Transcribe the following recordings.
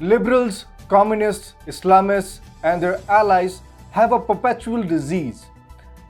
Liberals, communists, Islamists, and their allies have a perpetual disease.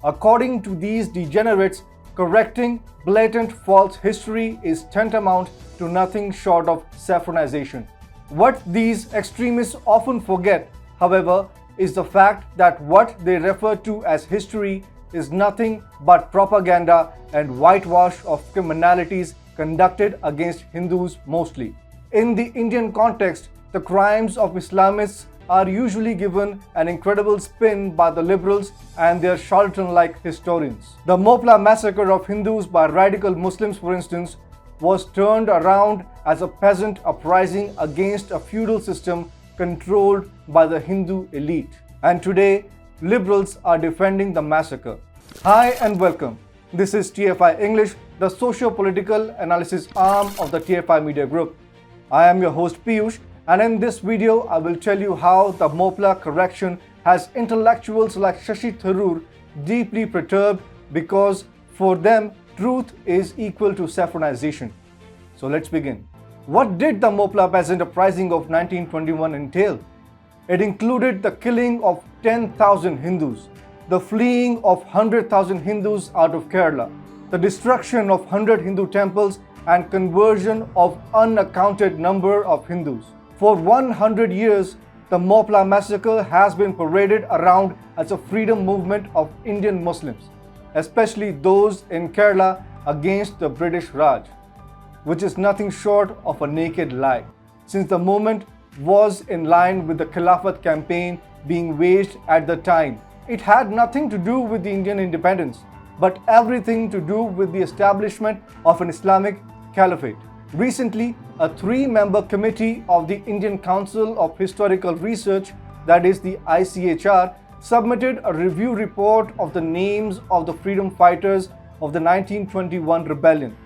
According to these degenerates, correcting blatant false history is tantamount to nothing short of saffronization. What these extremists often forget, however, is the fact that what they refer to as history is nothing but propaganda and whitewash of criminalities conducted against Hindus mostly. In the Indian context, the crimes of Islamists are usually given an incredible spin by the liberals and their charlatan-like historians. The Moplah massacre of Hindus by radical Muslims, for instance, was turned around as a peasant uprising against a feudal system controlled by the Hindu elite. And today, liberals are defending the massacre. Hi and welcome. This is TFI English, the socio-political analysis arm of the TFI Media Group. I am your host Piyush, and in this video, I will tell you how the Moplah correction has intellectuals like Shashi Tharoor deeply perturbed because for them, truth is equal to saffronization. So let's begin. What did the Moplah peasant uprising of 1921 entail? It included the killing of 10,000 Hindus, the fleeing of 100,000 Hindus out of Kerala, the destruction of 100 Hindu temples, and conversion of unaccounted number of Hindus. For 100 years, the Moplah massacre has been paraded around as a freedom movement of Indian Muslims, especially those in Kerala against the British Raj, which is nothing short of a naked lie, since the movement was in line with the Khilafat campaign being waged at the time. It had nothing to do with the Indian independence, but everything to do with the establishment of an Islamic caliphate. Recently, a 3-member committee of the Indian Council of Historical Research, that is the ICHR, submitted a review report of the names of the freedom fighters of the 1921 rebellion.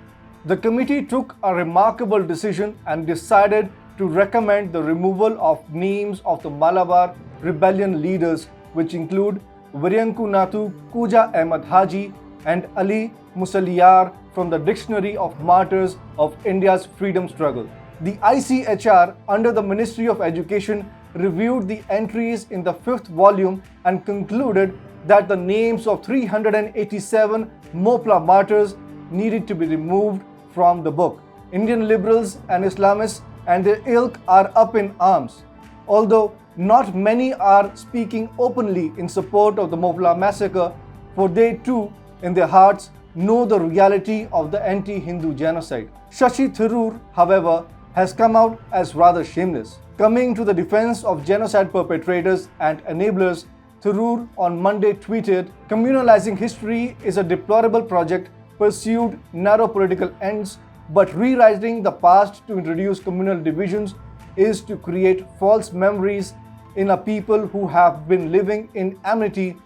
The committee took a remarkable decision and decided to recommend the removal of names of the Malabar rebellion leaders, which include Viryanku Nathu Kuja Ahmad Haji and Ali Musalliyar from the Dictionary of Martyrs of India's Freedom Struggle. The ICHR, under the Ministry of Education, reviewed the entries in the 5th volume and concluded that the names of 387 Moplah martyrs needed to be removed from the book. Indian liberals and Islamists and their ilk are up in arms. Although not many are speaking openly in support of the Moplah massacre, for they too, in their hearts, know the reality of the anti-Hindu genocide. Shashi Tharoor, however, has come out as rather shameless. Coming to the defense of genocide perpetrators and enablers, Tharoor on Monday tweeted, "Communalizing history is a deplorable project pursued narrow political ends, but rewriting the past to introduce communal divisions is to create false memories in a people who have been living in amity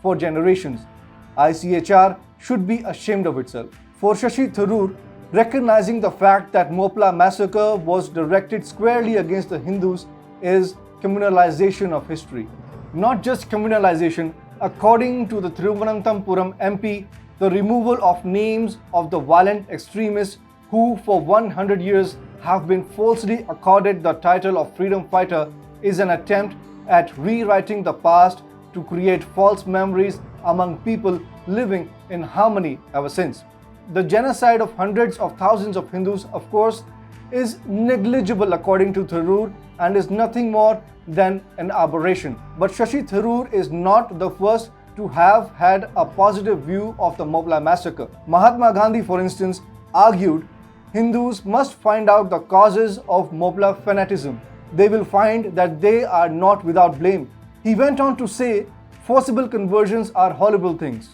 for generations. ICHR should be ashamed of itself." For Shashi Tharoor, recognizing the fact that Moplah massacre was directed squarely against the Hindus is communalization of history. Not just communalization, according to the Thiruvananthapuram MP, the removal of names of the violent extremists who for 100 years have been falsely accorded the title of freedom fighter is an attempt at rewriting the past to create false memories among people living in harmony ever since. The genocide of hundreds of thousands of Hindus, of course, is negligible according to Tharoor and is nothing more than an aberration. But Shashi Tharoor is not the first to have had a positive view of the Moplah massacre. Mahatma Gandhi, for instance, argued Hindus must find out the causes of Moplah fanaticism. They will find that they are not without blame. He went on to say, forcible conversions are horrible things,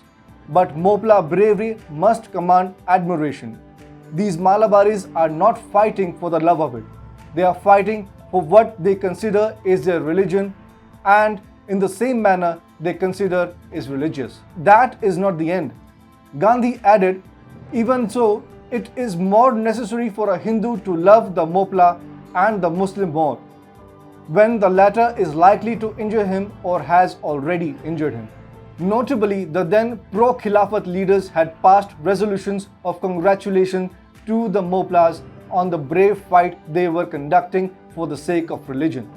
but Moplah bravery must command admiration. These Malabaris are not fighting for the love of it. They are fighting for what they consider is their religion and in the same manner they consider is religious. That is not the end. Gandhi added, even so, it is more necessary for a Hindu to love the Moplah and the Muslim more, when the latter is likely to injure him or has already injured him. Notably, the then pro-Khilafat leaders had passed resolutions of congratulation to the Moplahs on the brave fight they were conducting for the sake of religion.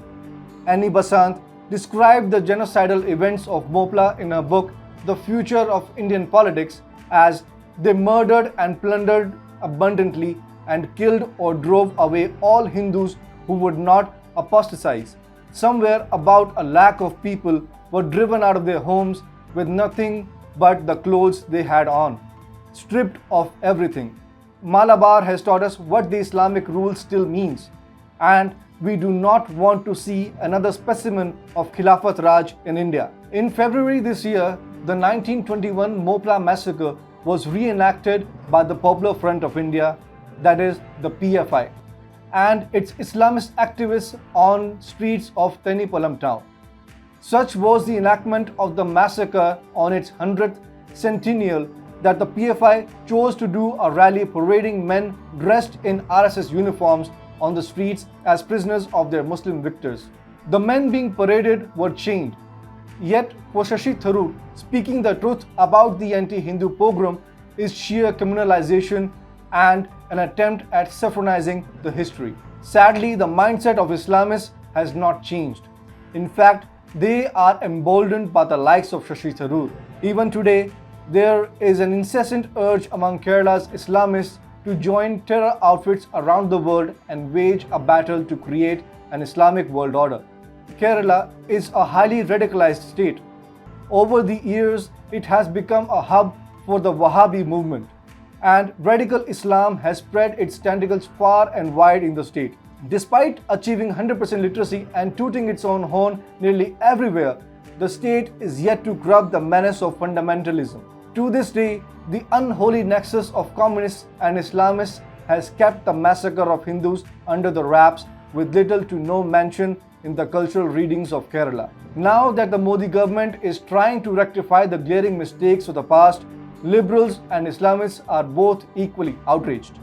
Annie Besant described the genocidal events of Moplah in her book The Future of Indian Politics as they murdered and plundered abundantly and killed or drove away all Hindus who would not apostatize. Somewhere about a lakh of people were driven out of their homes with nothing but the clothes they had on, stripped of everything. Malabar has taught us what the Islamic rule still means, and we do not want to see another specimen of Khilafat Raj in India. In February this year, the 1921 Moplah massacre was reenacted by the Popular Front of India, that is the PFI, and its Islamist activists on streets of Tenipalam town. Such was the enactment of the massacre on its 100th centennial that the PFI chose to do a rally parading men dressed in RSS uniforms on the streets as prisoners of their Muslim victors. The men being paraded were chained. Yet for Shashi Tharoor, speaking the truth about the anti-Hindu pogrom is sheer criminalization and an attempt at saffronizing the history. Sadly, the mindset of Islamists has not changed. In fact, they are emboldened by the likes of Shashi Tharoor. Even today, there is an incessant urge among Kerala's Islamists to join terror outfits around the world and wage a battle to create an Islamic world order. Kerala is a highly radicalized state. Over the years, it has become a hub for the Wahhabi movement, and radical Islam has spread its tentacles far and wide in the state. Despite achieving 100% literacy and tooting its own horn nearly everywhere, the state is yet to curb the menace of fundamentalism. To this day, the unholy nexus of communists and Islamists has kept the massacre of Hindus under the wraps with little to no mention in the cultural readings of Kerala. Now that the Modi government is trying to rectify the glaring mistakes of the past, liberals and Islamists are both equally outraged.